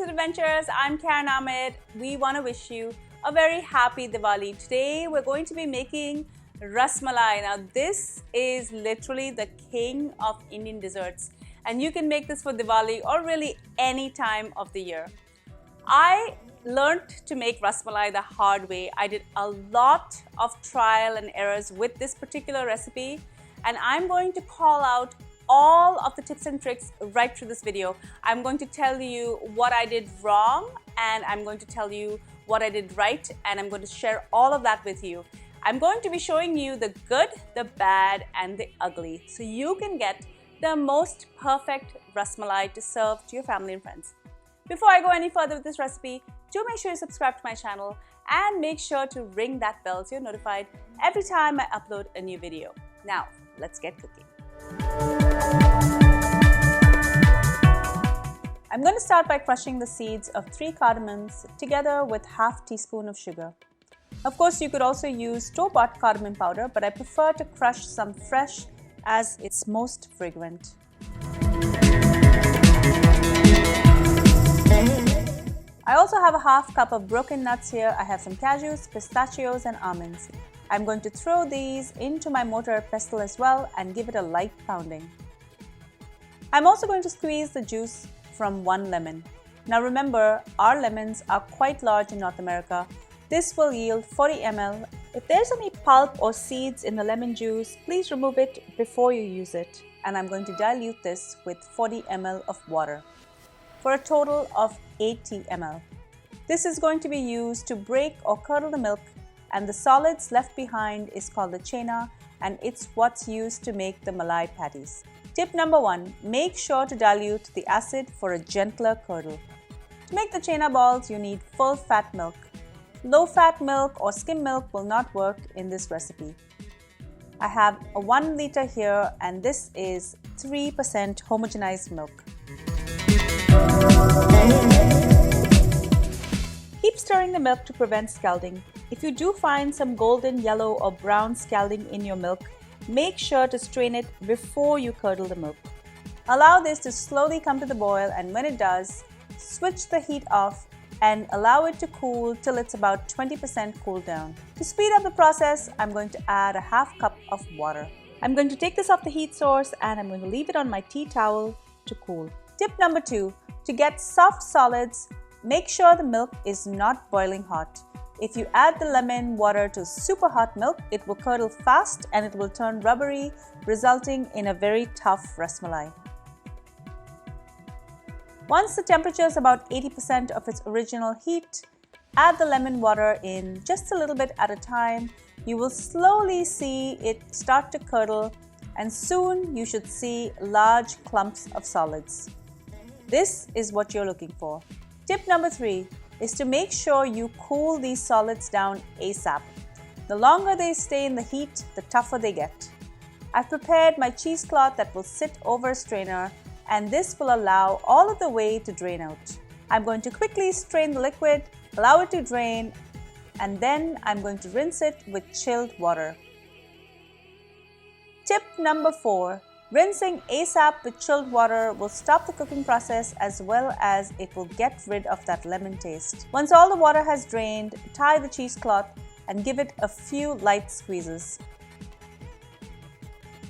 Food Adventures. I'm Karen Ahmed. We want to wish you a very happy Diwali. Today we're going to be making Rasmalai. Now this is literally the king of Indian desserts, and you can make this for Diwali or really any time of the year. I learned to make Rasmalai the hard way. I did a lot of trial and errors with this particular recipe, and I'm going to call out all of the tips and tricks right through this video. I'm going to tell you what I did wrong, and I'm going to tell you what I did right, and I'm going to share all of that with you. I'm going to be showing you the good, the bad, and the ugly, so you can get the most perfect Rasmalai to serve to your family and friends. Before I go any further with this recipe, do make sure you subscribe to my channel and make sure to ring that bell so you're notified every time I upload a new video. Now, let's get cooking. I'm going to start by crushing the seeds of 3 cardamoms together with half teaspoon of sugar. Of course, you could also use store-bought cardamom powder, but I prefer to crush some fresh as it's most fragrant. I also have a half cup of broken nuts here. I have some cashews, pistachios and almonds. I'm going to throw these into my mortar pestle as well and give it a light pounding. I'm also going to squeeze the juice from 1 lemon. Now remember, our lemons are quite large in North America. This will yield 40 ml. If there's any pulp or seeds in the lemon juice, please remove it before you use it. And I'm going to dilute this with 40 ml of water for a total of 80 ml. This is going to be used to break or curdle the milk, and the solids left behind is called the chena, and it's what's used to make the malai patties. Tip number 1, make sure to dilute the acid for a gentler curdle. To make the chena balls, you need full fat milk. Low fat milk or skim milk will not work in this recipe. I have a 1 liter here, and this is 3% homogenized milk. Keep stirring the milk to prevent scalding. If you do find some golden yellow or brown scalding in your milk, make sure to strain it before you curdle the milk. Allow this to slowly come to the boil, and when it does, switch the heat off and allow it to cool till it's about 20% cooled down. To speed up the process, I'm going to add a half cup of water. I'm going to take this off the heat source and I'm going to leave it on my tea towel to cool. Tip number 2, to get soft solids, make sure the milk is not boiling hot. If you add the lemon water to super hot milk, it will curdle fast and it will turn rubbery, resulting in a very tough rasmalai. Once the temperature is about 80% of its original heat, add the lemon water in just a little bit at a time. You will slowly see it start to curdle, and soon you should see large clumps of solids. This is what you're looking for. Tip number 3 is to make sure you cool these solids down ASAP. The longer they stay in the heat, the tougher they get. I've prepared my cheesecloth that will sit over a strainer, and this will allow all of the whey to drain out. I'm going to quickly strain the liquid, allow it to drain, and then I'm going to rinse it with chilled water. Tip number 4. Rinsing ASAP with chilled water will stop the cooking process, as well as it will get rid of that lemon taste. Once all the water has drained, tie the cheesecloth and give it a few light squeezes.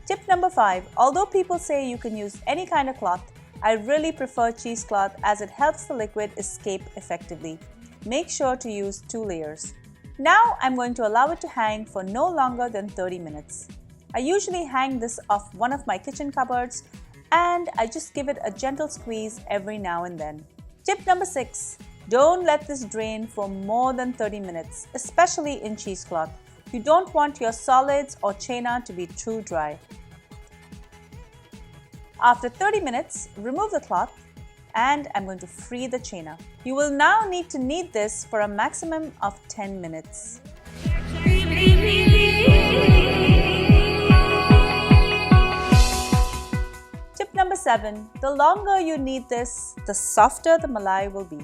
Tip number 5. Although people say you can use any kind of cloth, I really prefer cheesecloth as it helps the liquid escape effectively. Make sure to use 2 layers. Now I'm going to allow it to hang for no longer than 30 minutes. I usually hang this off one of my kitchen cupboards, and I just give it a gentle squeeze every now and then. Tip number 6. Don't let this drain for more than 30 minutes, especially in cheesecloth. You don't want your solids or chena to be too dry. After 30 minutes, remove the cloth, and I'm going to free the chena. You will now need to knead this for a maximum of 10 minutes. Tip number 7. The longer you knead this, the softer the malai will be.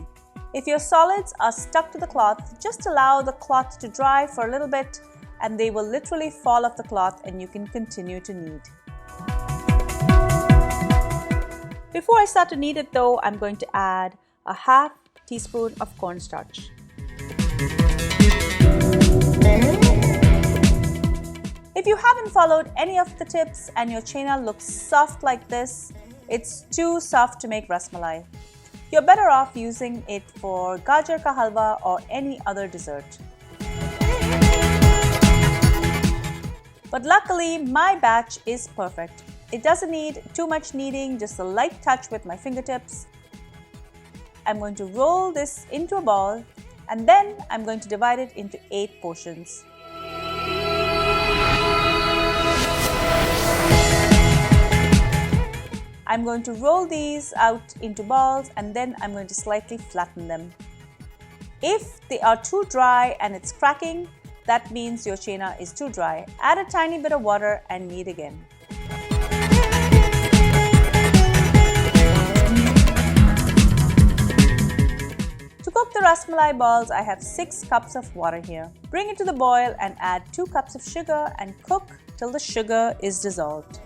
If your solids are stuck to the cloth, just allow the cloth to dry for a little bit, and they will literally fall off the cloth and you can continue to knead. Before I start to knead it though, I'm going to add a half teaspoon of cornstarch. If you haven't followed any of the tips and your chena looks soft like this, it's too soft to make rasmalai. You're better off using it for gajar ka halwa or any other dessert. But luckily, my batch is perfect. It doesn't need too much kneading, just a light touch with my fingertips. I'm going to roll this into a ball and then I'm going to divide it into 8 portions. I'm going to roll these out into balls and then I'm going to slightly flatten them. If they are too dry and it's cracking, that means your chena is too dry. Add a tiny bit of water and knead again. To cook the rasmalai balls, I have 6 cups of water here. Bring it to the boil and add 2 cups of sugar and cook till the sugar is dissolved.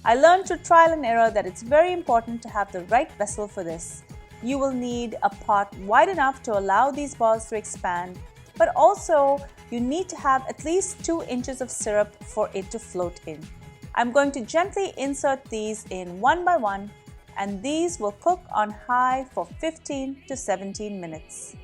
I learned through trial and error that it's very important to have the right vessel for this. You will need a pot wide enough to allow these balls to expand, but also you need to have at least 2 inches of syrup for it to float in. I'm going to gently insert these in one by one, and these will cook on high for 15 to 17 minutes.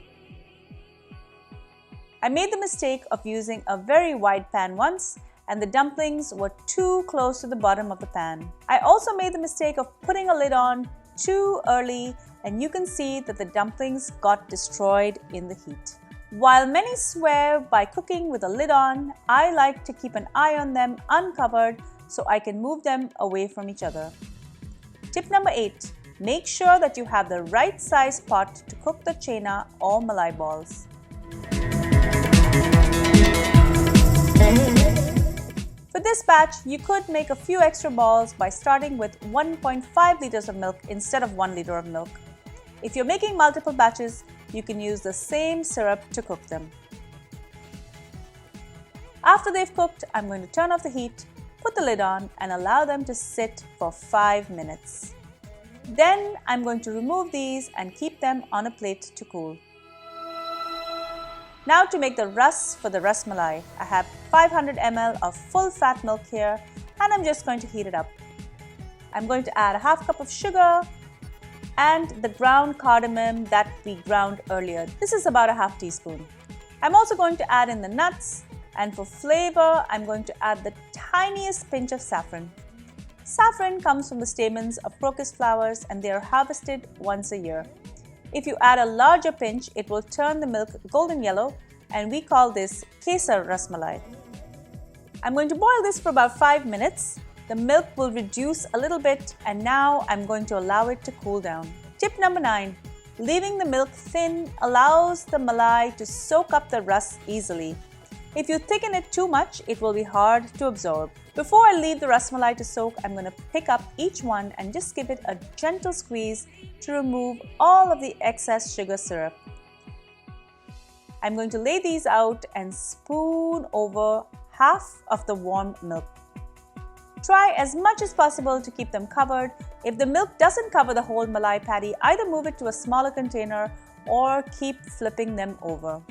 I made the mistake of using a very wide pan once, and the dumplings were too close to the bottom of the pan. I also made the mistake of putting a lid on too early, and you can see that the dumplings got destroyed in the heat. While many swear by cooking with a lid on, I like to keep an eye on them uncovered so I can move them away from each other. Tip number 8. Make sure that you have the right size pot to cook the chena or malai balls. For this batch, you could make a few extra balls by starting with 1.5 liters of milk instead of 1 liter of milk. If you're making multiple batches, you can use the same syrup to cook them. After they've cooked, I'm going to turn off the heat, put the lid on and allow them to sit for 5 minutes. Then I'm going to remove these and keep them on a plate to cool. Now to make the ras for the rasmalai, I have 500 ml of full fat milk here and I'm just going to heat it up. I'm going to add a half cup of sugar and the ground cardamom that we ground earlier. This is about a half teaspoon. I'm also going to add in the nuts, and for flavor, I'm going to add the tiniest pinch of saffron. Saffron comes from the stamens of crocus flowers and they are harvested once a year. If you add a larger pinch, it will turn the milk golden yellow and we call this kesar rasmalai. I'm going to boil this for about 5 minutes. The milk will reduce a little bit and now I'm going to allow it to cool down. Tip number 9. Leaving the milk thin allows the malai to soak up the ras easily. If you thicken it too much, it will be hard to absorb. Before I leave the rasmalai to soak, I'm going to pick up each one and just give it a gentle squeeze to remove all of the excess sugar syrup. I'm going to lay these out and spoon over half of the warm milk. Try as much as possible to keep them covered. If the milk doesn't cover the whole malai patty, either move it to a smaller container or keep flipping them over.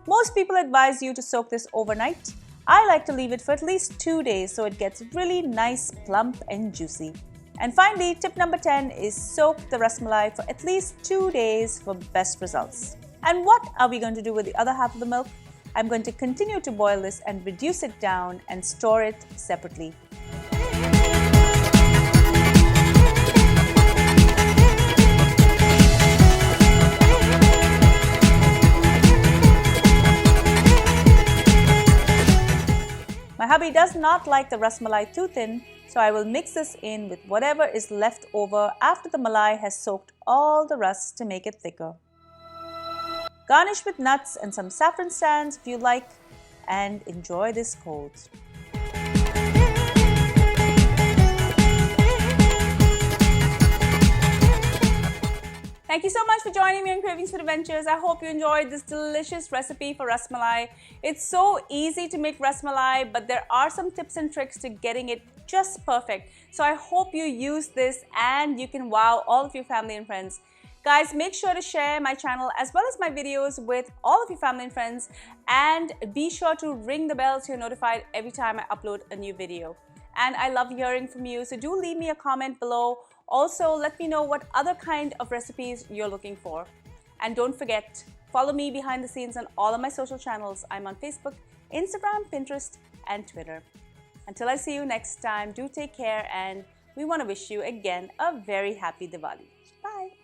Most people advise you to soak this overnight. I like to leave it for at least 2 days so it gets really nice, plump and juicy. And finally, tip number 10 is soak the rasmalai for at least 2 days for best results. And what are we going to do with the other half of the milk? I'm going to continue to boil this and reduce it down and store it separately. My hubby does not like the rasmalai too thin, so I will mix this in with whatever is left over after the malai has soaked all the ras to make it thicker. Garnish with nuts and some saffron strands if you like, and enjoy this cold. Thank you so much for joining me on Cravings Food Adventures. I hope you enjoyed this delicious recipe for Rasmalai. It's so easy to make Rasmalai, but there are some tips and tricks to getting it just perfect. So I hope you use this and you can wow all of your family and friends. Guys, make sure to share my channel as well as my videos with all of your family and friends, and be sure to ring the bell so you're notified every time I upload a new video. And I love hearing from you, so do leave me a comment below. Also, let me know what other kind of recipes you're looking for. And don't forget, follow me behind the scenes on all of my social channels. I'm on Facebook, Instagram, Pinterest, and Twitter. Until I see you next time, do take care, and we want to wish you again a very happy Diwali. Bye.